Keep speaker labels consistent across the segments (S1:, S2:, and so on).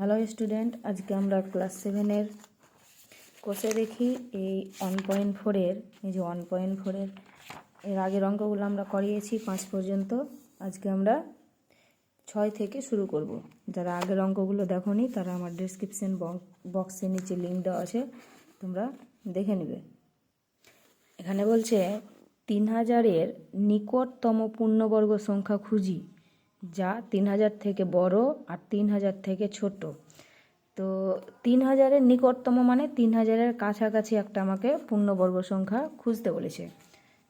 S1: Hello student, আজকে আমরা class 7-এর কোষে দেখি এই 1.4-এর এই যে 1.4-এর এর আগের অঙ্কগুলো আমরা করিয়েছি 5 পর্যন্ত। আজকে আমরা 6 থেকে শুরু করব। যারা আগের অঙ্কগুলো দেখোনি তারা আমার ডেসক্রিপশন বক্সের নিচে লিঙ্ক দেওয়া আছে, তোমরা দেখে নেবে। এখানে বলছে 3000-এর নিকটতম পূর্ণবর্গ সংখ্যা খুঁজি যা 3000 থেকে বড় আর 3000 থেকে ছোট। তো 3000-এর নিকটতম মানে 3000-এর কাছাকাছি একটা আমাকে পূর্ণবর্গ সংখ্যা খুঁজতে বলেছে।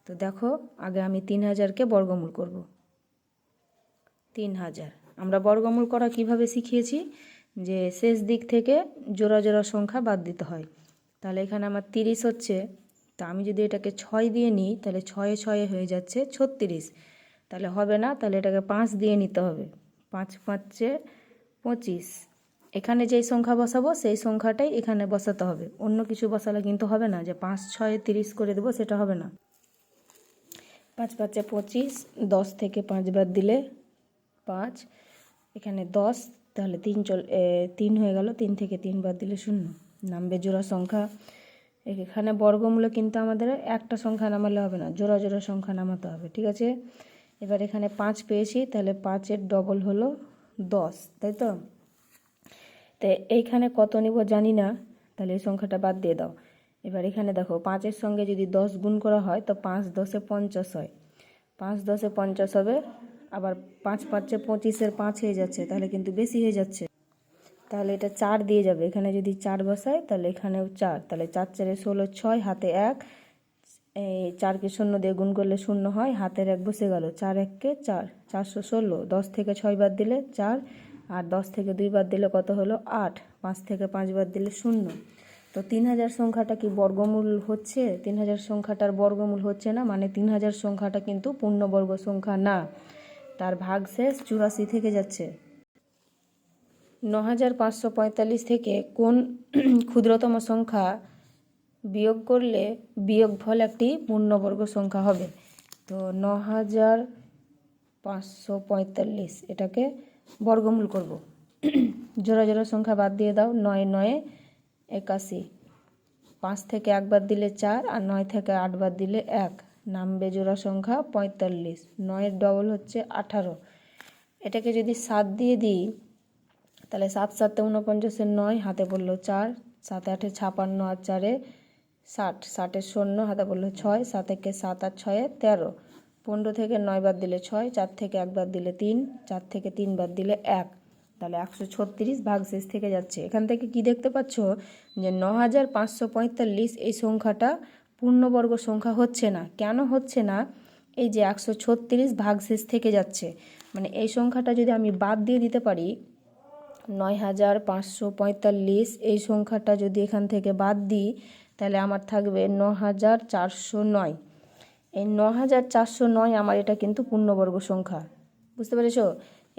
S1: তো দেখো, আগে আমি 3000-কে বর্গমূল করব। 3000 আমরা বর্গমূল করা কিভাবে শিখিয়েছি, যে শেষ দিক থেকে জোড়া জোড়া সংখ্যা বাদ দিতে হয়। তাহলে এখানে আমার 30 হচ্ছে, তা আমি যদি এটাকে 6 দিয়ে নিই তাহলে 6 6 হয়ে যাচ্ছে 36। তাহলে হবে না, তাহলে এটাকে 5 দিয়ে নিতে হবে। 5 5 25। এখানে যেই সংখ্যা বসাবো সেই সংখ্যাটাই এখানে বসাতে হবে, অন্য কিছু বসালে কিন্তু হবে না, যে 5 6 30 করে দেবো সেটা হবে না। 5 5 25, 10 থেকে 5 বাদ দিলে 5, এখানে 10, তাহলে 3 হয়ে গেল, 3 থেকে 3 বাদ দিলে 0, নামবে জোড়া সংখ্যা। এখানে বর্গমূলে কিন্তু আমাদের একটা সংখ্যা নামালে হবে না, জোড়া জোড়া সংখ্যা নামাতে হবে, ঠিক আছে। এবার এখানে 5 পেয়েছি, তাহলে 5-এর ডবল হলো 10, তাই তো। তো এইখানে কত নিব জানি না, তাহলে এই সংখ্যাটা বাদ দিয়ে দাও। এবার এখানে দেখো, 5-এর সঙ্গে যদি 10 গুণ করা হয় তো 5 10 50 হয়, 5 10 50 হবে। আবার 5 5 25-এর 5 হয়ে যাচ্ছে, তাহলে কিন্তু বেশি হয়ে যাচ্ছে, তাহলে এটা 4 দিয়ে যাবে। এখানে যদি 4 বসায় তাহলে এখানেও 4, তাহলে 4 4 16 6, হাতে 1, এই 4কে 0 দিয়ে গুণ করলে 0 হয়, হাতের 1 বসে গেল, 4 1 4, 416। 10 থেকে 6 বাদ দিলে 4, আর 10 থেকে 2 বাদ দিলে কত হলো 8, 5 থেকে 5 বাদ দিলে 0। তো 3000 সংখ্যাটা কি বর্গমূল হচ্ছে? 3000 সংখ্যাটার বর্গমূল হচ্ছে না, মানে 3000 সংখ্যাটা কিন্তু পূর্ণবর্গ সংখ্যা না, তার ভাগশেষ 84 থেকে যাচ্ছে। 9545 থেকে কোন ক্ষুদ্রতম সংখ্যা বিয়োগ করলে বিয়োগফল একটি পূর্ণবর্গ সংখ্যা হবে? তো 9545 এটাকে বর্গমূল করব। জোড়া জোড়া সংখ্যা বাদ দিয়ে দাও, 9 9 81, 5 থেকে 1 বাদ দিলে 4, আর 9 থেকে 8 বাদ দিলে 1, নামবে জোড়া সংখ্যা 45। 9-এর ডবল হচ্ছে 18। এটাকে যদি 7 দিয়ে দিই তাহলে 7 7 49-এর 9, হাতে পড়লো 4, 7 8 56, আর 4 60, 60-এর 0, হাতে পড়লো 6, 7 1 7 আর 6 13, 15 থেকে 9 বাদ দিলে 6, 4 থেকে 1 বাদ দিলে 3, 4 থেকে 3 বাদ দিলে 1, তাহলে 136 ভাগশেষ থেকে যাচ্ছে। এখান থেকে কি দেখতে পাচ্ছ, যে 9545 এই সংখ্যাটা পূর্ণবর্গ সংখ্যা হচ্ছে না। কেন হচ্ছে না? এই যে 136 ভাগশেষ থেকে যাচ্ছে, মানে এই সংখ্যাটা যদি আমি বাদ দিয়ে দিতে পারি, 9545 এই সংখ্যাটা যদি এখান থেকে বাদ দিই তাহলে আমার থাকবে 9409। এই 9409 আমার এটা কিন্তু পূর্ণবর্গ সংখ্যা, বুঝতে পেরেছো?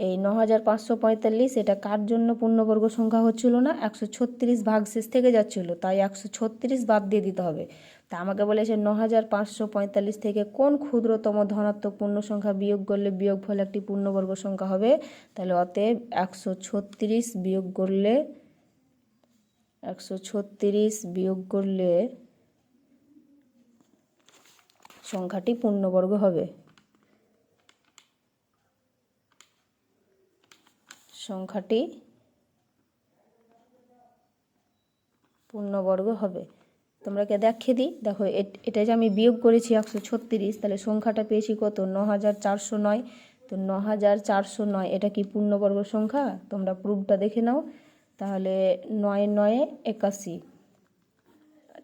S1: এই 9545 এটা কার জন্য পূর্ণবর্গ সংখ্যা হচ্ছিল না? 136 ভাগশেষ থেকে যাচ্ছিল, তাই 136 বাদ দিয়ে দিতে হবে। তা আমাকে বলেছে 9545 থেকে কোন ক্ষুদ্রতম ধনাত্মক পূর্ণ সংখ্যা বিয়োগ করলে বিয়োগফল একটি পূর্ণবর্গ সংখ্যা হবে। তাহলে অতএব 136 বিয়োগ করলে 136 বিয়োগ করলে সংখ্যাটি পূর্ণবর্গ হবে। সংখ্যাটি পূর্ণবর্গ হবে। তোমরা কে দেখিয়ে দিই, দেখো এটা যে আমি বিয়োগ করেছি 136, তাহলে সংখ্যাটা পেয়েছি কত? 9409। তো 9409 এটা কি পূর্ণবর্গ সংখ্যা? তোমরা প্রুফটা দেখে নাও। তাহলে 9 9 81,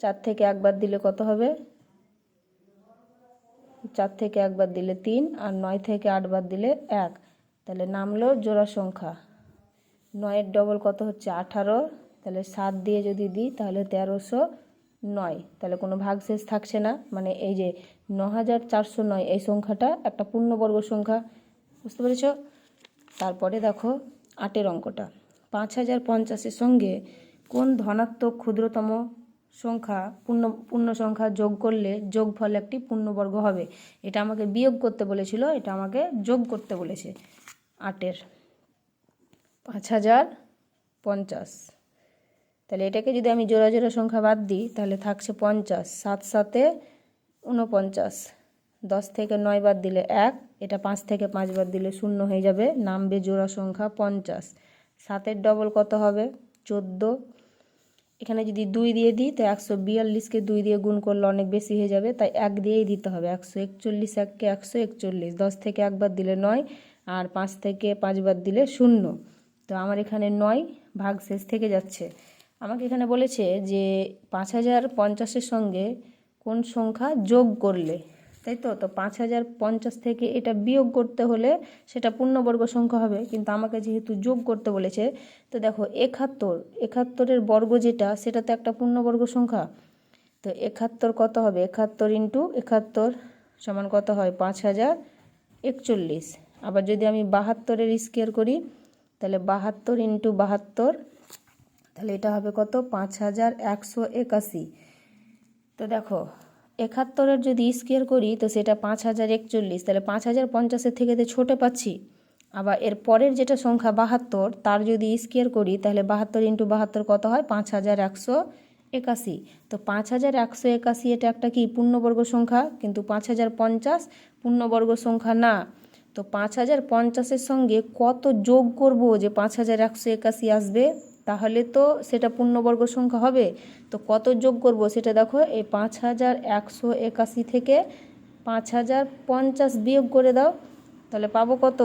S1: 4 থেকে 1 বাদ দিলে কত হবে? 4 থেকে 1 বাদ দিলে 3, আর 9 থেকে 8 বাদ দিলে 1, তাহলে নামলো জোড়া সংখ্যা। 9-এর ডবল কত হচ্ছে? 18, তাহলে 7 দিয়ে যদি দিই তাহলে 1309, তাহলে কোনো ভাগশেষ থাকছে না, মানে এই যে 9409 এই সংখ্যাটা একটা পূর্ণবর্গ সংখ্যা, বুঝতে পেরেছ? তারপরে দেখো 8-এর অঙ্কটা, 5050-এর সঙ্গে কোন ধনাত্মক ক্ষুদ্রতম সংখ্যা পূর্ণ সংখ্যা যোগ করলে যোগফল একটি পূর্ণবর্গ হবে। এটা আমাকে বিয়োগ করতে বলেছিল, এটা আমাকে যোগ করতে বলেছে। 8-এর 5050 50। তাহলে এটাকে যদি আমি জোড়া জোড়া সংখ্যা বাদ দিই তাহলে থাকছে 50, 7 7 49, 10 থেকে 9 বাদ দিলে 1, এটা 5 থেকে 5 বাদ দিলে 0 হয়ে যাবে, নামবে জোড়া সংখ্যা 50। 7-এর ডবল কত হবে? 14। এখানে যদি 2 দিয়ে দিই তো 142কে 2 দিয়ে গুণ করলে অনেক বেশি হয়ে যাবে, তাই 1 দিয়েই দিতে হবে। 141, 1কে 141, 10 থেকে 1 বাদ দিলে 9, আর 5 থেকে 5 বাদ দিলে 0। তো আমার এখানে 9 ভাগ শেষ থেকে যাচ্ছে। আমাকে এখানে বলেছে যে 5050-এর সঙ্গে কোন সংখ্যা যোগ করলে, তাই তো। তো 5050 থেকে এটা বিয়োগ করতে হলে সেটা পূর্ণবর্গ সংখ্যা হবে, কিন্তু আমাকে যেহেতু যোগ করতে বলেছে, তো দেখো 71-এর বর্গ যেটা, সেটা তো একটা পূর্ণবর্গ সংখ্যা। তো 71 কত হবে? 71 ইন্টু 71 সমান কত হয়? 5041। আবার যদি আমি 72-এর স্কোয়ার করি তাহলে 72 ইন্টু 72, তাহলে এটা হবে কত? 5181। তো দেখো 71-এর যদি স্কোয়ার করি তো সেটা 5041, তাহলে 5050-এর থেকে তো ছোটো পাচ্ছি। আবার এর পরের যেটা সংখ্যা 72, তার যদি স্কোয়ার করি তাহলে 72 ইন্টু 72 কত হয়? 5181। তো 5181 এটা একটা কি পূর্ণবর্গ সংখ্যা, কিন্তু 5050 পূর্ণবর্গ সংখ্যা না। তো 5050-এর সঙ্গে কত যোগ করব যে 5181 আসবে, তাহলে তো সেটা পূর্ণবর্গ সংখ্যা হবে। তো কত যোগ করব সেটা দেখো, এই 5181 থেকে 5050 বিয়োগ করে দাও, তাহলে পাবো কত?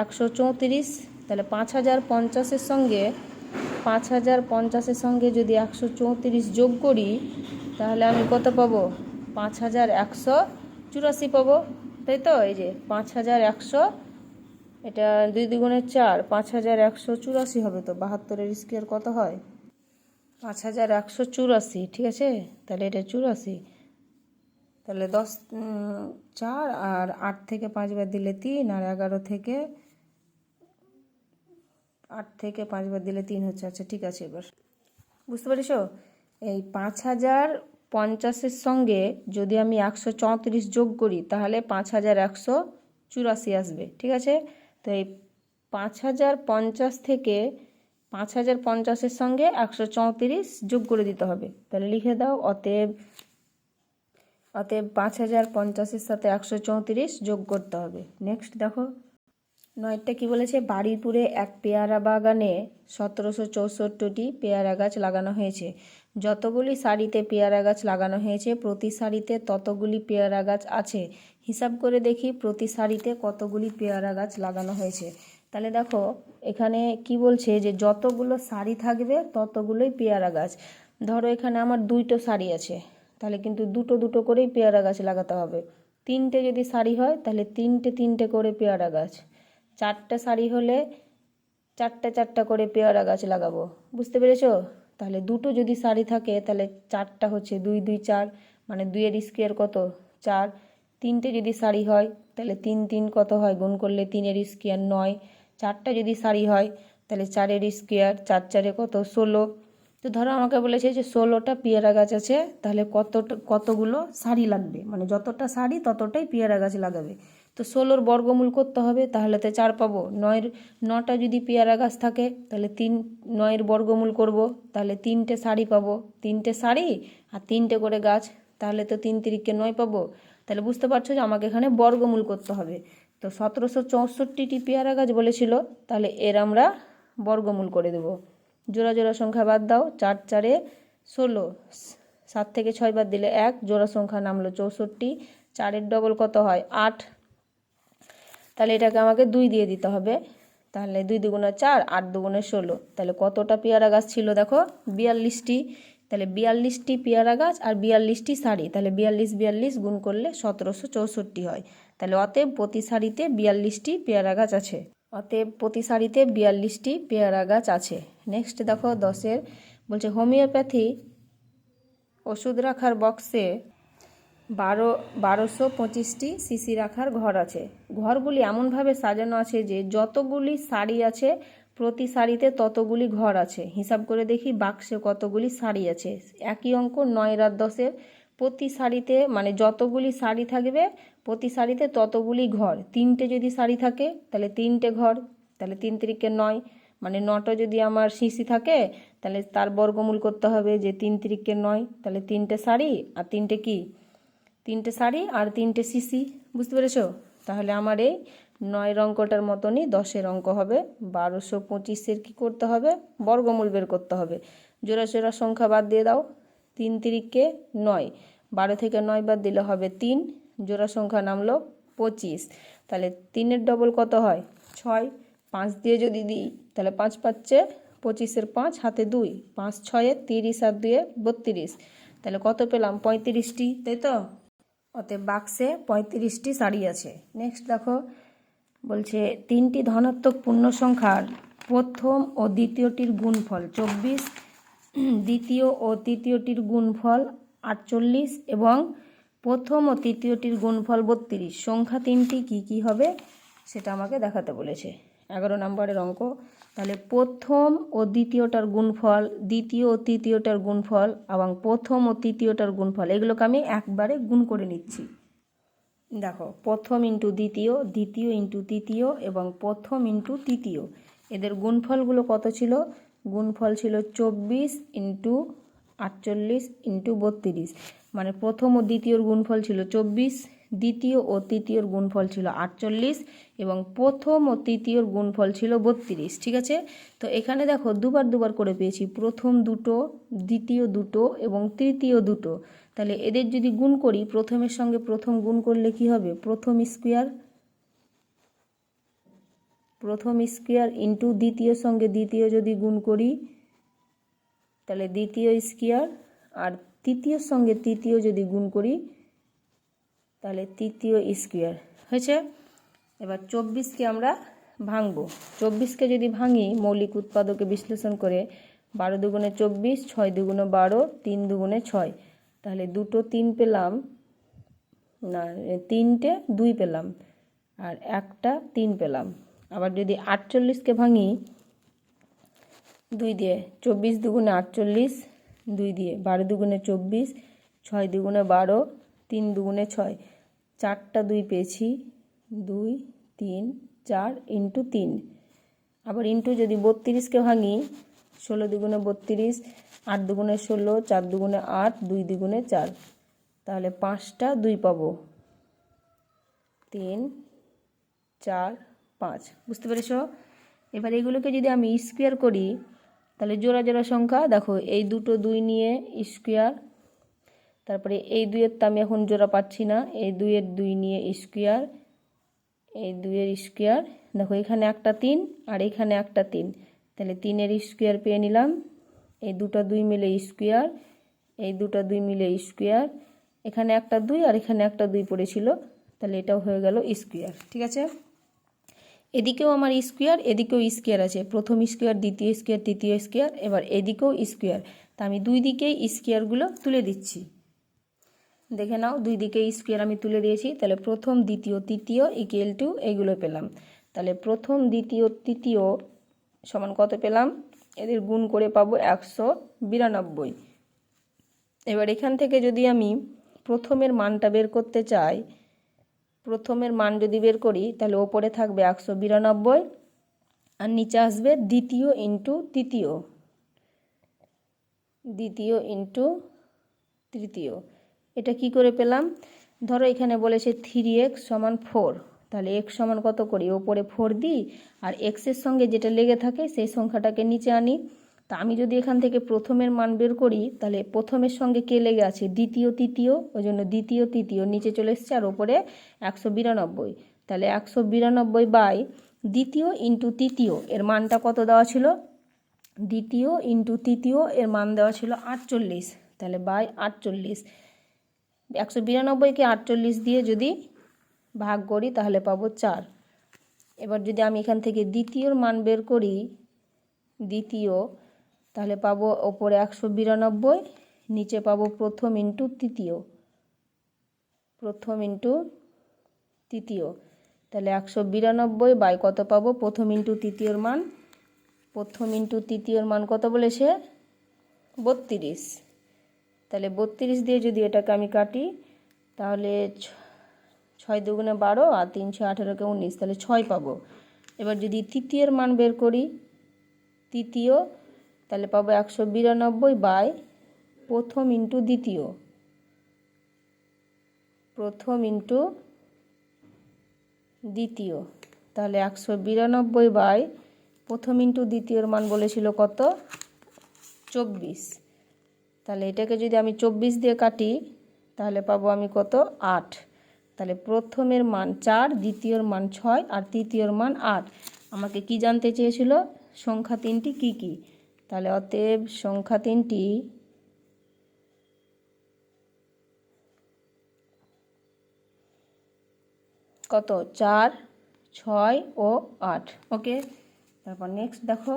S1: 134। তাহলে 5050-এর সঙ্গে 5050-এর সঙ্গে যদি 134 যোগ করি তাহলে আমি কত পাবো? 5184 পাবো, তাই তো। এই যে 5100, এটা 2 দুগুণে 4, 5184 হবে। তো 72-এর স্কোয়ার কত হয়? 5184, ঠিক আছে। তাহলে এটা 84। তাহলে 10 4 আর 8 থেকে 5 বাদ দিলে 3, আর 8 থেকে 5 বাদ দিলে 3 হচ্ছে। আচ্ছা ঠিক আছে, এবার বুঝতে পারিস। এই 5050-এর সঙ্গে যদি আমি 134 যোগ করি তাহলে 5184 আসবে, ঠিক আছে। তো এই 5050 থেকে 5050-এর সঙ্গে 134 যোগ করে দিতে হবে। তাহলে লিখে দাও, অতএব 5050-এর সাথে 134 যোগ করতে হবে। নেক্সট দেখো 9টা কি বলেছে? বারুইপুরে এক পেয়ারা বাগানে 1764টি পেয়ারা গাছ লাগানো হয়েছে। যতগুলি সারিতে পেয়ারা গাছ লাগানো হয়েছে প্রতি সারিতে ততগুলি পেয়ারা গাছ আছে। হিসাব করে দেখি প্রতি সারিতে কতগুলি পেয়ারা গাছ লাগানো হয়েছে। তাহলে দেখো এখানে কি বলছে যে যতগুলো সারি থাকবে ততগুলোই পেয়ারা গাছ। ধরো এখানে আমার 2টো সারি আছে, তাহলে কিন্তু দুটো দুটো করেই পেয়ারা গাছ লাগাতে হবে। 3টে যদি সারি হয় তাহলে 3টে করে পেয়ারা গাছ। 4টে সারি হলে 4টে করে পেয়ারা গাছ লাগাবো, বুঝতে পেরেছো। তাহলে দুটো যদি সারি থাকে তাহলে 4টা হচ্ছে 2 2 4, মানে 2-এর স্কোয়ার কত? 4। 3টে যদি সারি হয় তাহলে 3 3 কত হয়? গুণ করলে 3-এর স্কোয়ার 9। 4টা যদি সারি হয় তাহলে 4-এর স্কোয়ার 4 4-এ কত? 16। তো ধরো আমাকে বলেছে যে 16টা পেয়ারা গাছ আছে, তাহলে কতগুলো সারি লাগবে, মানে যতটা সারি ততটাই পেয়ারা গাছ লাগাবে। তো 16-র বর্গমূল করতে হবে, তাহলে তো 4 পাবো। 9টা যদি পেয়ারা গাছ থাকে তাহলে 9-এর বর্গমূল করব, তাহলে 3টে সারি পাবো। 3টে সারি আর 3টে করে গাছ, তাহলে তো 3 3-কে 9 পাবো। তাহলে বুঝতে পারছো যে আমাকে এখানে বর্গমূল করতে হবে। তো 1764টি পেয়ারা গাছ বলেছিল, তাহলে এর আমরা বর্গমূল করে দেব। জোড়া জোড়া সংখ্যা বাদ দাও, 4 4-এ 16, 7 থেকে 6 বাদ দিলে 1, জোড়া সংখ্যা নামলো 64। 4-এর ডবল কত হয়? 8। তাহলে এটাকে আমাকে 2 দিয়ে দিতে হবে, তাহলে 2 দুগুণে 4, 8 দুগুণে 16। তাহলে কতটা পেয়ারা গাছ ছিল দেখো? 42টি। তাহলে 42টি পেয়ারা গাছ আর 42টি সারি, তাহলে 42 42 গুণ করলে 1764 হয়। তাহলে অতএব প্রতি সারিতে 42টি পেয়ারা গাছ আছে। অতএব প্রতি সারিতে 42টি পেয়ারা গাছ আছে। নেক্সট দেখো 10-এর বলছে হোমিওপ্যাথি ওষুধ রাখার বক্সে 1225টি সিসি রাখার ঘর আছে। ঘরগুলি এমনভাবে সাজানো আছে যে যতগুলি সারি আছে প্রতি সারিতে ততগুলি ঘর আছে। হিসাব করে দেখি বাক্সে কতগুলি সারি আছে। একই অঙ্ক 9 আর 10-এর। প্রতি সারিতে মানে যতগুলি সারি থাকবে প্রতি সারিতে ততগুলি ঘর। 3টে যদি সারি থাকে তাহলে 3টে ঘর, তাহলে 3 3-কে 9, মানে 9টা যদি আমার সিসি থাকে তাহলে তার বর্গমূল করতে হবে, যে 3 তিরিকে 9, তাহলে 3টে শাড়ি আর 3টে কি, 3টে শাড়ি আর 3টে সিসি। বুঝতে পেরেছো? তাহলে আমার এই 9 অঙ্কটার মতনই 10-এর অঙ্ক হবে। 1225-এর কী করতে হবে, বর্গমূল বের করতে হবে। জোড়া জোড়া সংখ্যা বাদ দিয়ে দাও। 3 তিরিকে 9, 12 থেকে 9 বাদ দিলে হবে 3, জোড়া সংখ্যা নামলো 25। তাহলে 3-এর ডবল কত হয়, 6। 5 দিয়ে যদি দিই তাহলে 5 পাচ্ছে 25-এর 5 হাতে 2, 5 6-এ 30 আর 2-এ 32। তাহলে কত পেলাম, 35টি, তাই তো? অতএব বাক্সে 35টি শাড়ি আছে। নেক্সট দেখো, বলছে 3টি ধনাত্মক পূর্ণ সংখ্যার প্রথম ও দ্বিতীয়টির গুণফল 24, দ্বিতীয় ও তৃতীয়টির গুণফল 48 এবং প্রথম ও তৃতীয়টির গুণফল 32। সংখ্যা 3টি কী কী হবে সেটা আমাকে দেখাতে বলেছে। 11 নম্বরের অঙ্ক। তাহলে প্রথম ও দ্বিতীয়টার গুণফল, দ্বিতীয় ও তৃতীয়টার গুণফল এবং প্রথম ও তৃতীয়টার গুণফল, এগুলোকে আমি একবারে গুণ করে নিচ্ছি। দেখো, প্রথম ইন্টু দ্বিতীয়, দ্বিতীয় ইন্টু তৃতীয় এবং প্রথম ইন্টু তৃতীয়, এদের গুণফলগুলো কত ছিল, গুণফল ছিল 24 ইন্টু 48 ইন্টু 32। মানে প্রথম ও দ্বিতীয়র গুণফল ছিল 24, দ্বিতীয় ও তৃতীয়র গুণফল ছিল 48 এবং প্রথম ও তৃতীয়র গুণফল ছিল 32। ঠিক আছে? তো এখানে দেখো দুবার দুবার করে পেয়েছি, প্রথম দুটো, দ্বিতীয় দুটো এবং তৃতীয় দুটো। তাহলে এদের যদি গুণ করি, প্রথমের সঙ্গে প্রথম গুণ করলে কি হবে, প্রথম স্কোয়ার, প্রথম স্কোয়ার ইন্টু দ্বিতীয়র সঙ্গে দ্বিতীয় যদি গুণ করি তাহলে দ্বিতীয় স্কোয়ার, আর তৃতীয়র সঙ্গে তৃতীয় যদি গুণ করি তাহলে তৃতীয় স্কোয়ার। হয়েছে? এবার 24কে আমরা ভাঙবো। 24কে যদি ভাঙি মৌলিক উৎপাদকে বিশ্লেষণ করে, 12 দুগুণে 24, 6 দুগুণে 12, 3 দুগুণে 6, তাহলে দুটো 3 পেলাম না, 3টে 2 পেলাম আর একটা 3 পেলাম। আবার যদি 48কে ভাঙি 2 দিয়ে, 24 দুগুণে 48, 2 দিয়ে, 12 দুগুণে 24, 6 দুগুণে 12, 3 দুগুণে 6, 4টা 2 পেয়েছি, 2 3 4 ইন্টু 3। আবার ইন্টু যদি 32কে ভাঙি, 16 দুগুণে 32, 8 দুগুণে 16, 4 দুগুণে 8, 2 দুগুণে 4, তাহলে 5টা 2 পাবো, 3 4 5। বুঝতে পেরেছ? এবার এগুলোকে যদি আমি স্কোয়ার করি তাহলে জোড়া জোড়া সংখ্যা দেখো, এই দুটো 2 নিয়ে স্কোয়ার, তারপরে এই 2-এর তো আমি এখন জোড়া পাচ্ছি না, এই 2-এর 2 নিয়ে স্কোয়ার, এই 2-এর স্কোয়ার, দেখো এখানে একটা 3 আর এখানে একটা 3, তাহলে 3-এর স্কোয়ার পেয়ে নিলাম। এই দুটো 2 মিলে স্কোয়ার, এই দুটো 2 মিলে স্কোয়ার, এখানে একটা 2 আর এখানে একটা 2 পড়েছিল, তাহলে এটাও হয়ে গেল স্কোয়ার। ঠিক আছে? এদিকেও আমার স্কোয়ার, এদিকেও স্কোয়ার আছে, প্রথম স্কোয়ার, দ্বিতীয় স্কোয়ার, তৃতীয় স্কোয়ার, এবার এদিকেও স্কোয়ার। তা আমি দুই দিকেই স্কোয়ারগুলো তুলে দিচ্ছি। দেখে নাও, দুই দিকে স্কোয়ার আমি তুলে দিয়েছি। তাহলে প্রথম, দ্বিতীয়, তৃতীয় ইকুয়াল টু এইগুলো পেলাম। তাহলে প্রথম, দ্বিতীয়, তৃতীয় সমান কত পেলাম, এদের গুণ করে পাবো 192। এবার এখান থেকে যদি আমি প্রথমের মানটা বের করতে চাই, প্রথমের মান যদি বের করি তাহলে ওপরে থাকবে 192 আর নিচে আসবে দ্বিতীয় ইন্টু তৃতীয়, দ্বিতীয় ইন্টু তৃতীয়। এটা কি করে পেলাম, ধরো এখানে বলেছে 3x সমান 4, তাহলে x সমান কত করি, ওপরে 4 দিই আর এক্সের সঙ্গে যেটা লেগে থাকে সেই সংখ্যাটাকে নিচে আনি। তা আমি যদি এখান থেকে প্রথমের মান বের করি তাহলে প্রথমের সঙ্গে কে লেগে আছে, দ্বিতীয় তৃতীয়, ওই জন্য দ্বিতীয় তৃতীয় নিচে চলে এসছে আর ওপরে 192। তাহলে 192 বাই দ্বিতীয় ইন্টু তৃতীয়, এর মানটা কত দেওয়া ছিল, দ্বিতীয় ইন্টু তৃতীয় এর মান দেওয়া ছিল 48, তাহলে বাই 48। 192কে 48 দিয়ে যদি ভাগ করি তাহলে পাবো 4। এবার যদি আমি এখান থেকে দ্বিতীয়র মান বের করি, দ্বিতীয়, তাহলে পাবো ওপরে 192, নিচে পাবো প্রথম ইন্টু তৃতীয়, প্রথম ইন্টু তৃতীয়, তাহলে 192 বাই কত পাবো, প্রথম ইন্টু তৃতীয়র মান, প্রথম ইন্টু তৃতীয়র মান কত বলেছে 32। তাহলে 32 দিয়ে যদি এটাকে আমি কাটি তাহলে 6 দুগুণে 12 আর 3 6 18কে 19, তাহলে 6 পাবো। এবার যদি তৃতীয়ের মান বের করি তৃতীয়, তাহলে পাবো 192 বাই প্রথম ইন্টু দ্বিতীয়, প্রথম ইন্টু দ্বিতীয়। তাহলে 192 বাই প্রথম ইন্টু দ্বিতীয়র মান বলেছিল কত? 24। তাহলে এটাকে যদি আমি 24 দিয়ে কাটি তাহলে পাবো আমি কত? 8। তাহলে প্রথমের মান 4, দ্বিতীয়র মান 6 আর তৃতীয়র মান 8। আমাকে কি জানতে চেয়েছিল? সংখ্যা তিনটি কি কি। তাহলে অতএব সংখ্যা তিনটি কত? 4, 6 ও 8। ওকে, তারপর নেক্সট দেখো,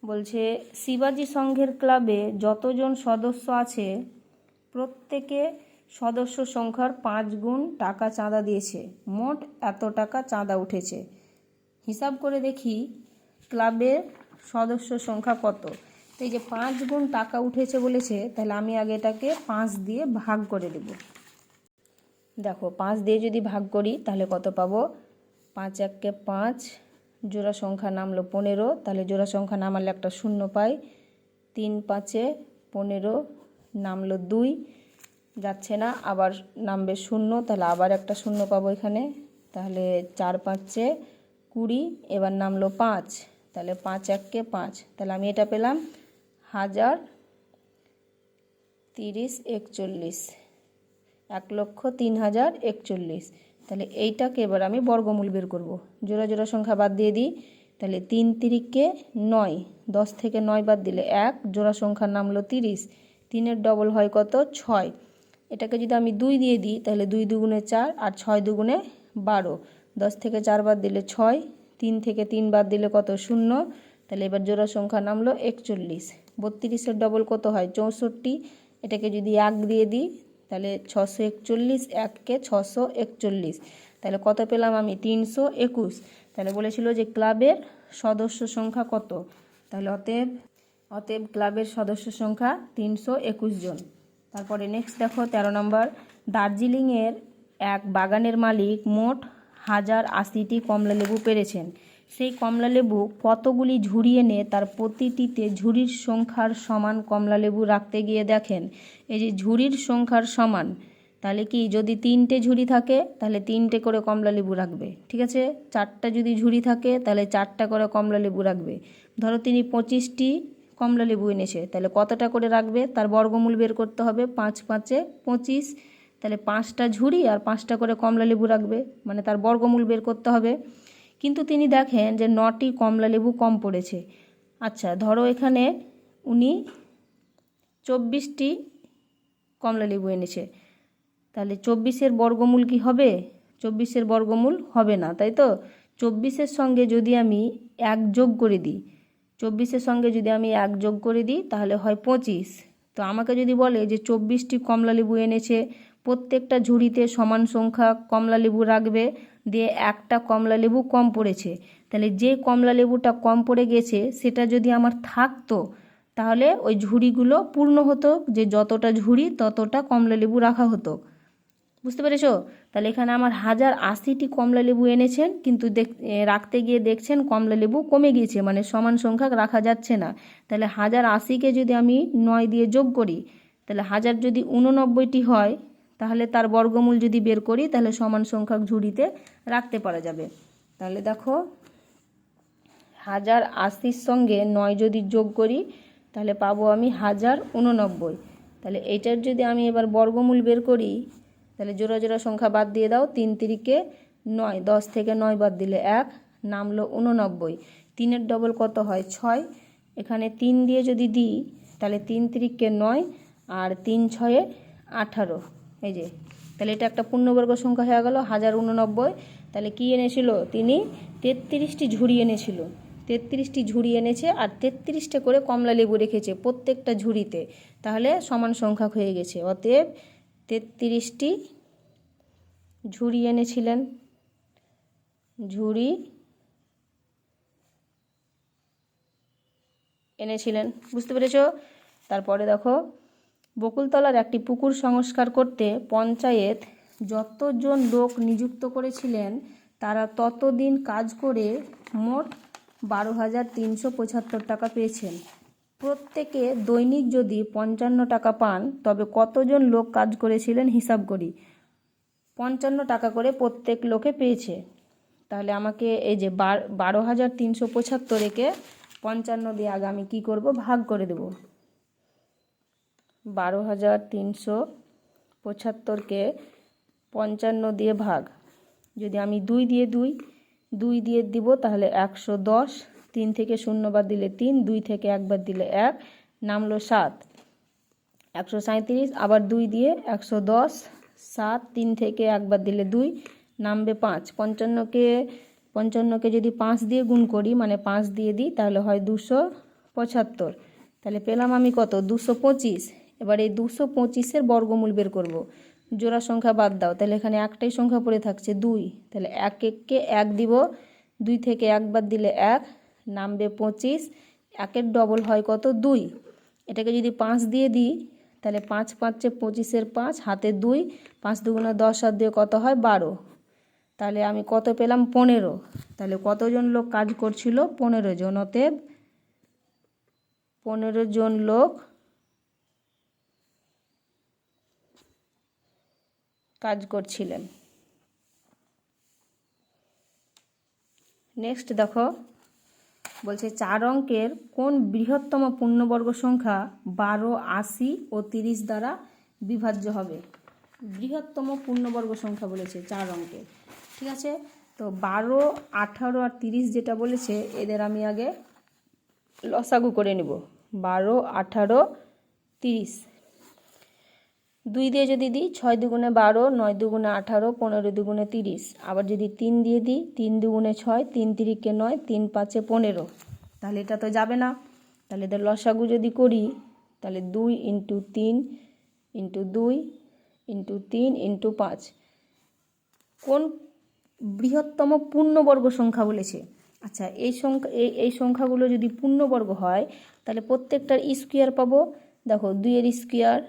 S1: বলছে শিবাজি সংঘের ক্লাবে যতজন সদস্য আছে প্রত্যেকে সদস্য সংখ্যার 5 গুণ টাকা চাঁদা দিয়েছে, মোট এত টাকা চাঁদা উঠেছে। হিসাব করে দেখি ক্লাবের সদস্য সংখ্যা কত। তো এই যে 5 গুণ টাকা উঠেছে বলেছে, তাহলে আমি আগে এটাকে 5 দিয়ে ভাগ করে দেব। দেখো 5 দিয়ে যদি ভাগ করি তাহলে কত পাবো? 5 1 কে 5, জোড়া সংখ্যা নামলো 15, তাহলে জোড়া সংখ্যা নামালে একটা শূন্য পাই। 3 5 এ 15 নামলো 2, যাচ্ছে না, আবার নামবে শূন্য, তাহলে আবার একটা শূন্য পাবো এখানে। তাহলে 4 5 এ 20, এবার নামলো 5, তাহলে 5 1 কে 5, তাহলে আমি এটা পেলাম 1000 30 41, 1,03,041। তাহলে এইটাকে এবার আমি বর্গমূল বের করব। জোড়া জোড়া সংখ্যা বাদ দিয়ে দিই। তাহলে 3 তিরিকে 9, 10 থেকে 9 বাদ দিলে 1, জোড়া সংখ্যার নামলো 30, 3-এর ডবল হয় কত? 6। এটাকে যদি আমি 2 দিয়ে দিই তাহলে 2 দুগুণে 4 আর 6 দুগুণে 12, 10 থেকে 4 বাদ দিলে 6, 3 থেকে 3 বাদ দিলে কত? 0। তাহলে এবার জোড়া সংখ্যা নামলো 41, 32-এর ডবল কত হয়? 64। এটাকে যদি 1 দিয়ে দিই তাহলে 641, 1-কে 641, তাহলে কত পেলাম আমি? 321। তাহলে বলেছিল যে ক্লাবের সদস্য সংখ্যা কত। তাহলে অতএব ক্লাবের সদস্য সংখ্যা 321 জন। তারপরে নেক্সট দেখো 13 নম্বর, দার্জিলিংয়ের এক বাগানের মালিক মোট 1080টি কমলালেবু পেরেছেন। সেই কমলালেবু কতগুলি ঝুড়ি এনে তার প্রতিটিতে ঝুড়ির সংখ্যার সমান কমলালেবু রাখতে গিয়ে দেখেন এই যে ঝুড়ির সংখ্যার সমান, তাহলে কি যদি 3টে ঝুড়ি থাকে তাহলে 3টে করে কমলালেবু রাখবে, ঠিক আছে। 4টা যদি ঝুড়ি থাকে তাহলে 4টা করে কমলালেবু রাখবে। ধরো তিনি 25টি কমলালেবু এনেছে, তাহলে কতটা করে রাখবে? তার বর্গমূল বের করতে হবে। 5 5 এ 25, তাহলে 5টা ঝুড়ি আর 5টা করে কমলালেবু রাখবে, মানে তার বর্গমূল বের করতে হবে। কিন্তু তিনি দেখেন যে 9টি কমলালেবু কম পড়েছে। আচ্ছা, ধরো এখানে উনি 24টি কমলালেবু এনেছে, তাহলে 24-এর বর্গমূল কি হবে? 24-এর বর্গমূল হবে না, তাই তো। 24-এর সঙ্গে যদি আমি 1 যোগ করে দিই, 24-এর সঙ্গে যদি আমি 1 যোগ করে দিই তাহলে হয় 25। তো আমাকে যদি বলে যে 24টি কমলালেবু এনেছে, প্রত্যেকটা ঝুড়িতে সমান সংখ্যা কমলালেবু রাখবে, দিয়ে একটা কমলালেবু কম পড়েছে, তাহলে যে কমলালেবুটা কম পড়ে গেছে সেটা যদি আমার থাকতো তাহলে ওই ঝুড়িগুলো পূর্ণ হতো, যে যতটা ঝুড়ি ততটা কমলালেবু রাখা হতো। বুঝতে পেরেছো? তাহলে এখানে আমার 1080টি কমলালেবু এনেছেন, কিন্তু রাখতে গিয়ে দেখছেন কমলালেবু কমে গিয়েছে, মানে সমান সংখ্যা রাখা যাচ্ছে না। তাহলে 1080কে যদি আমি 9 দিয়ে যোগ করি তাহলে 1000 যদি 89টি হয়, তাহলে তার বর্গমূল যদি বের করি তাহলে সমান সংখ্যক ঝুড়িতে রাখতে পারা যাবে। তাহলে দেখো 1080-র সঙ্গে 9 যদি যোগ করি তাহলে পাবো আমি 1089। তাহলে এইটার যদি আমি এবার বর্গমূল বের করি তাহলে জোড়া জোড়া সংখ্যা বাদ দিয়ে দাও। 3 তিরিকে 9, 10 থেকে 9 বাদ দিলে 1, নামলো 89। 3-এর ডবল কত হয়? 6। এখানে 3 দিয়ে যদি দিই তাহলে 3 তিরিকে 9 আর 3 6 এ 18, এই যে, তাহলে এটা একটা পূর্ণবর্গ সংখ্যা হয়ে গেল 1089। তাহলে কি এনেছিল? তিনি 33টি ঝুড়ি এনেছিল, 33টি ঝুড়ি এনেছে আর 33টা করে কমলালেবু রেখেছে প্রত্যেকটা ঝুড়িতে, তাহলে সমান সংখ্যক হয়ে গেছে। অতএব 33টি ঝুড়ি এনেছিলেন, বুঝতে পেরেছো? তারপরে দেখো, বকুলতলার একটি পুকুর সংস্কার করতে পঞ্চায়েত যতজন লোক নিযুক্ত করেছিলেন তারা ততদিন কাজ করে মোট 12,375 টাকা পেয়েছেন। প্রত্যেকে দৈনিক যদি 55 টাকা পান তবে কতজন লোক কাজ করেছিলেন হিসাব করি। 55 টাকা করে প্রত্যেক লোকে পেয়েছে। তাহলে আমাকে এই যে 12,375 একে 55 দিয়ে আগে আমি কী করব, ভাগ করে দেব। 12,375কে 55 দিয়ে ভাগ, যদি আমি 2 দিয়ে দিব তাহলে 110, 3 থেকে 0 বাদ দিলে 3, 2 থেকে 1 বাদ দিলে 1, নামলো 7, 137, আবার 2 দিয়ে 110, 7, 3 থেকে 1 বাদ দিলে 2, নামবে 5। 55কে যদি 5 দিয়ে গুণ করি, মানে 5 দিয়ে দিই, তাহলে হয় 275। তাহলে পেলাম আমি কত, 225। এবার এই 225-এর বর্গমূল বের করব। জোড়া সংখ্যা বাদ দাও, তাহলে এখানে একটাই সংখ্যা পড়ে থাকছে 2, তাহলে 1কে 1 দিব, 2 থেকে 1 বাদ দিলে 1, নামবে 25। 1-এর ডবল হয় কত, 2। এটাকে যদি 5 দিয়ে দিই তাহলে 5 5 25-এর 5, হাতে 2, 5 দুগুণে 10, আর দিয়ে কত হয় 12। তাহলে আমি কত পেলাম, 15। তাহলে কতজন লোক কাজ করছিল, 15 জন। অতএব 15 জন লোক কাজ করছিলেন। নেক্সট দেখো, বলছে 4 অঙ্কের কোন বৃহত্তম পূর্ণবর্গ সংখ্যা 12, 80 ও 30 দ্বারা বিভাজ্য হবে। বৃহত্তম পূর্ণবর্গ সংখ্যা বলেছে 4 অঙ্কের, ঠিক আছে। তো 12, 18 আর 30 যেটা বলেছে, এদের আমি আগে লসাগু করে নেব। 12, 18, 30, 2 দিয়ে যদি দিই 6 দুগুণে 12, 9 দুগুণে 18, 15 দুগুণে 30। আবার যদি 3 দিয়ে দিই, 3 দুগুণে 6, 3 তিরিকে 9, 3 5 15। তাহলে এটা তো যাবে না। তাহলে এদের লসাগু যদি করি, তাহলে 2 × 3 × 2 × 3 × 5। কোন বৃহত্তম পূর্ণবর্গ সংখ্যা বলেছে। আচ্ছা, এই সংখ্যাগুলো যদি পূর্ণবর্গ হয় তাহলে প্রত্যেকটার স্কোয়ার পাবো। দেখো, 2-এর স্কোয়ার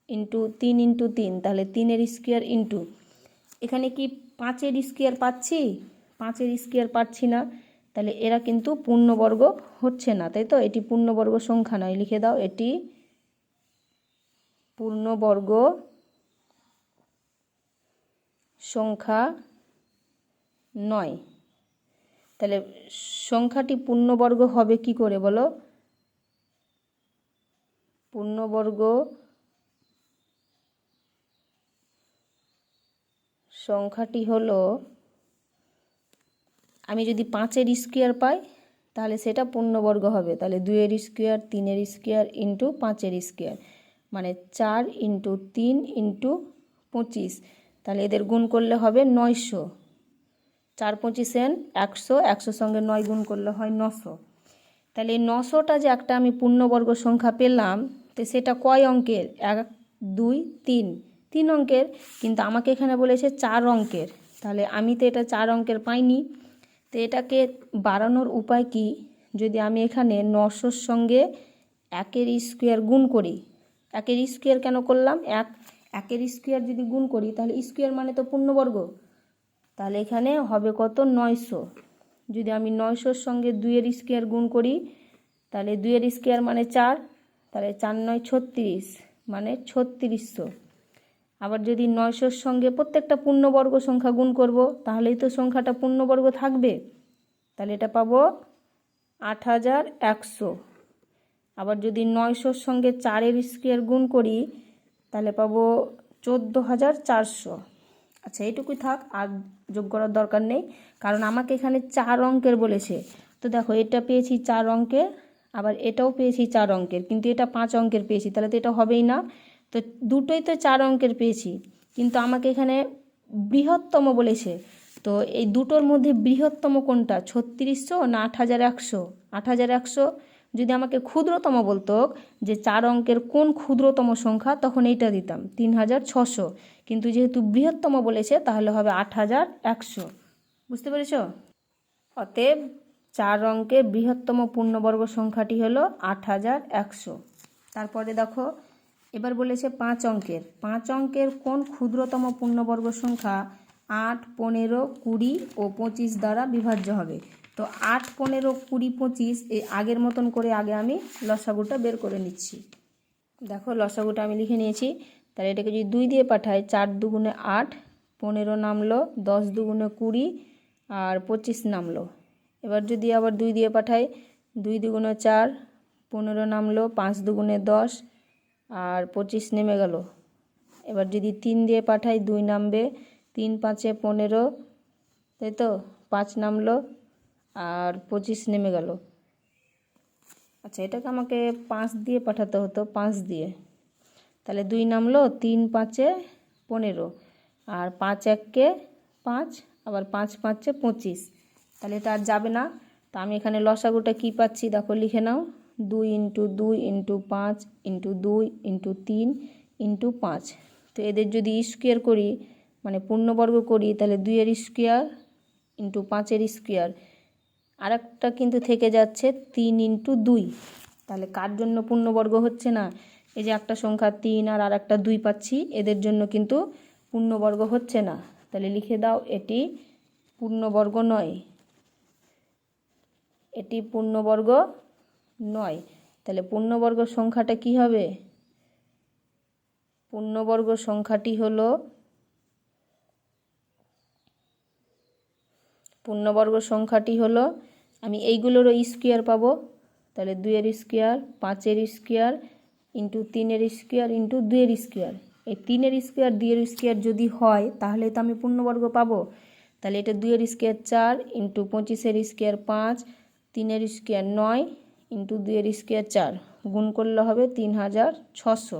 S1: ইন্টু 3 × 3, তাহলে 3-এর স্কোয়ার ইন্টু, এখানে কি 5-এর স্কোয়ার পাচ্ছি, 5-এর স্কোয়ার পাচ্ছি না, তাহলে এরা কিন্তু পূর্ণবর্গ হচ্ছে না, তাই তো। এটি পূর্ণবর্গ সংখ্যা নয়, লিখে দাও, এটি পূর্ণবর্গ সংখ্যা নয়। তাহলে সংখ্যাটি পূর্ণবর্গ হবে কি করে বলো। পূর্ণবর্গ সংখ্যাটি হলো, আমি যদি 5-এর স্কোয়ার পাই তাহলে সেটা পূর্ণবর্গ হবে। তাহলে 2-এর স্কোয়ার, 3-এর স্কোয়ার ইন্টু 5-এর স্কোয়ার, মানে 4 × 3 × 25। তাহলে এদের গুণ করলে হবে 900। 4 25 100, 100 সঙ্গে 9 গুণ করলে হয় 900। তাহলে এই 900টা যে একটা আমি পূর্ণবর্গ সংখ্যা পেলাম, তো সেটা কয় অঙ্কের, 1 2 3, 3 অঙ্কের। কিন্তু আমাকে এখানে বলেছে 4 অঙ্কের, তাহলে আমি তো এটা 4 অঙ্কের পাইনি। তো এটাকে বাড়ানোর উপায় কি, যদি আমি এখানে 900-র সঙ্গে 1-এর স্কোয়ার গুণ করি। 1-এর স্কোয়ার কেন করলাম, 1-এর স্কোয়ার যদি গুণ করি তাহলে স্কোয়ার মানে তো পূর্ণবর্গ, তাহলে এখানে হবে কত, 900। যদি আমি 900-র সঙ্গে 2-এর স্কোয়ার গুণ করি তাহলে 2-এর স্কোয়ার মানে 4, তাহলে 4 9 36, মানে 3600। আবার যদি 900-র সঙ্গে প্রত্যেকটা পূর্ণবর্গ সংখ্যা গুণ করব তাহলেই তো সংখ্যাটা পূর্ণবর্গ থাকবে, তাহলে এটা পাবো 8100। আবার যদি 900-র সঙ্গে 4-এর স্কোয়ার গুণ করি তাহলে পাবো 14400। আচ্ছা, এইটুকুই থাক, আর যোগ করার দরকার নেই, কারণ আমাকে এখানে 4 অঙ্কের বলেছে। তো দেখো, এটা পেয়েছি 4 অঙ্কের, আবার এটাও পেয়েছি 4 অঙ্কের, কিন্তু এটা 5 অঙ্কের পেয়েছি, তাহলে তো এটা হবেই না। তো দুটোই তো 4 অঙ্কের পেয়েছি, কিন্তু আমাকে এখানে বৃহত্তম বলেছে। তো এই দুটোর মধ্যে বৃহত্তম কোনটা, 3600 না 8100। 8100। যদি আমাকে ক্ষুদ্রতম বলতো যে 4 অঙ্কের কোন ক্ষুদ্রতম সংখ্যা, তখন এইটা দিতাম 3600, কিন্তু যেহেতু বৃহত্তম বলেছে তাহলে হবে 8100। বুঝতে পেরেছ। অতএব 4 অঙ্কের বৃহত্তম পূর্ণবর্গ সংখ্যাটি হলো 8100। তারপরে দেখো, এবার বলেছে 5 অঙ্কের। 5 অঙ্কের কোন ক্ষুদ্রতম পূর্ণবর্গ সংখ্যা 8, 15, 20 ও 25 দ্বারা বিভাজ্য হবে। তো 8, 15, 20, 25 এই আগের মতন করে আগে আমি লসাগুটা বের করে নিচ্ছি। দেখো লসাগুটা আমি লিখে নিয়েছি। তাহলে এটাকে যদি 2 দিয়ে পাঠাই, 4 দুগুণে 8, 15 নামলো, 10 দুগুণে 20 আর 25 নামলো। এবার যদি আবার 2 দিয়ে পাঠাই, 2 দুগুণে 4, 15 নামলো, 5 দুগুণে 10 আর 25 নেমে গেল। এবার যদি 3 দিয়ে পাঠাই, 2 নামবে, 3 5 15, তাই তো 5 নামলো আর 25 নেমে গেল। আচ্ছা, এটাকে আমাকে 5 দিয়ে পাঠাতে হতো, 5 দিয়ে। তাহলে 2 নামলো, 3 5 15 আর 5 1 5, আবার 5 5 25। তাহলে এটা আর যাবে না। তো আমি এখানে লসাগুটা কি পাচ্ছি দেখো, লিখে নাও। 2 × 2 × 5 × 2 × 3 × 5। তো এদের যদি স্কোয়ার করি, মানে পূর্ণবর্গ করি, তাহলে 2 এর স্কোয়ার × 5 এর স্কোয়ার। আর একটা কিন্তু থেকে যাচ্ছে 3 × 2। তাহলে কার জন্য পূর্ণবর্গ হচ্ছে না? এই যে একটা সংখ্যা 3 আর একটা 2 পাচ্ছি, এদের জন্য কিন্তু পূর্ণবর্গ হচ্ছে না। তাহলে লিখে দাও, এটি পূর্ণবর্গ নয়, এটি পূর্ণবর্গ নয়। তাহলে পূর্ণবর্গ সংখ্যাটা কি হবে? পূর্ণবর্গ সংখ্যাটি হলো, আমি এইগুলোরও স্কোয়ার পাবো। তাহলে 2 এর স্কোয়ার, 5 এর স্কোয়ার × 3 এর স্কোয়ার × 2 এর স্কোয়ার। এই 3 এর স্কোয়ার 2 এর স্কোয়ার যদি হয়, তাহলে তো আমি পূর্ণবর্গ পাবো। তাহলে এটা 2 এর স্কোয়ার 4 × 25 এর স্কোয়ার 5, 3 এর স্কোয়ার 9 × 2 এর স্কোয়ার 4, গুণ করলে হবে 3600।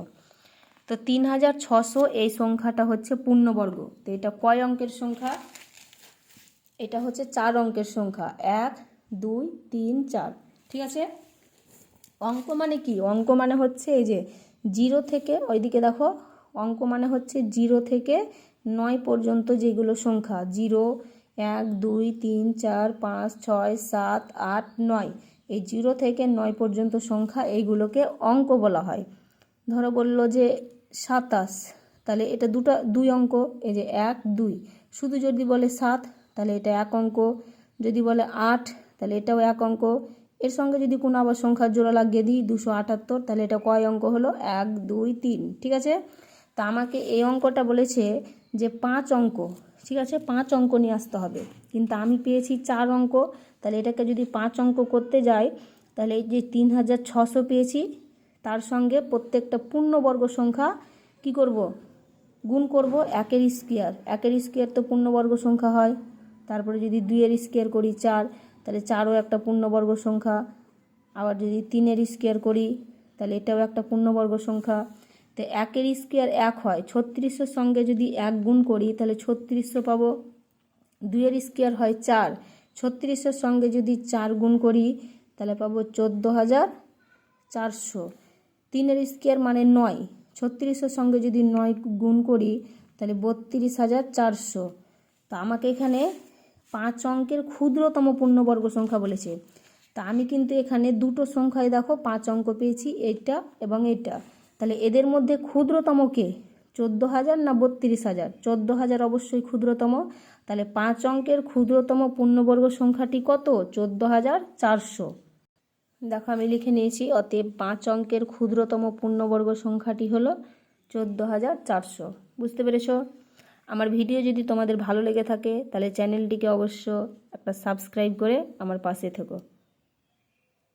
S1: তো 3600 এই সংখ্যাটা হচ্ছে পূর্ণবর্গ। তো এটা কয় অঙ্কের সংখ্যা? এটা হচ্ছে 4 অঙ্কের সংখ্যা, 1 2 3 4। ঠিক আছে। অঙ্ক মানে কি? অঙ্ক মানে হচ্ছে এই যে 0 থেকে, ওইদিকে দেখো, অঙ্ক মানে হচ্ছে 0 থেকে 9 পর্যন্ত যেগুলো সংখ্যা, 0 1 2 3 4 5 6 7 8 9, এই 0 থেকে 9 পর্যন্ত সংখ্যা, এইগুলোকে অঙ্ক বলা হয়। ধরো বললো যে 27, তাহলে এটা 2 অঙ্ক, এই যে 1 2। শুধু যদি বলে 7, তাহলে এটা 1 অঙ্ক। যদি বলে 8, তাহলে এটাও 1 অঙ্ক। এর সঙ্গে যদি কোনো আবার সংখ্যার জোড়া লাগিয়ে দিই 278, তাহলে এটা কয় অঙ্ক হলো? 1 2 3। ঠিক আছে। তা আমাকে এই অঙ্কটা বলেছে যে 5 অঙ্ক। ঠিক আছে, 5 অঙ্ক নিয়ে আসতে হবে, কিন্তু আমি পেয়েছি 4 অঙ্ক। তাহলে এটাকে যদি 5 অঙ্ক করতে যাই, তাহলে এই যে 3600 পেয়েছি, তার সঙ্গে প্রত্যেকটা পূর্ণবর্গ সংখ্যা কি করব? গুণ করব। 1 এর স্কোয়ার, 1 এর স্কোয়ার তো পূর্ণবর্গ সংখ্যা হয়। তারপরে যদি 2 এর স্কোয়ার করি 4, তাহলে 4ও একটা পূর্ণবর্গ সংখ্যা। আবার যদি 3 এর স্কোয়ার করি, তাহলে এটাও একটা পূর্ণবর্গ সংখ্যা। তো 1 এর স্কোয়ার 1 হয়, 3600 সঙ্গে যদি 1 গুণ করি, তাহলে 3600 পাবো। 2 এর স্কোয়ার হয় 4, 3600 সঙ্গে যদি 4 গুণ করি, তাহলে পাবো 14400। 3 এর স্কোয়ার মানে 9, 3600 সঙ্গে যদি 9 গুণ করি, তাহলে 32400। তা আমাকে এখানে 5 অঙ্কের ক্ষুদ্রতম পূর্ণবর্গ সংখ্যা বলেছে। তা আমি কিন্তু এখানে দুটো সংখ্যায় দেখো 5 অঙ্ক পেয়েছি, এইটা এবং এইটা। তাহলে এদের মধ্যে ক্ষুদ্রতম কে? 14000 না 32000? 14000 অবশ্যই ক্ষুদ্রতম। তাহলে 5 অঙ্কের ক্ষুদ্রতম পূর্ণবর্গ সংখ্যাটি কত? 14400। দেখো আমি লিখে নিয়েছি, অতএব 5 অঙ্কের ক্ষুদ্রতম পূর্ণবর্গ সংখ্যাটি হলো 14400। বুঝতে পেরেছো? আমার ভিডিও যদি তোমাদের ভালো লেগে থাকে, তাহলে চ্যানেলটিকে অবশ্য একটা সাবস্ক্রাইব করে আমার পাশে থেকো।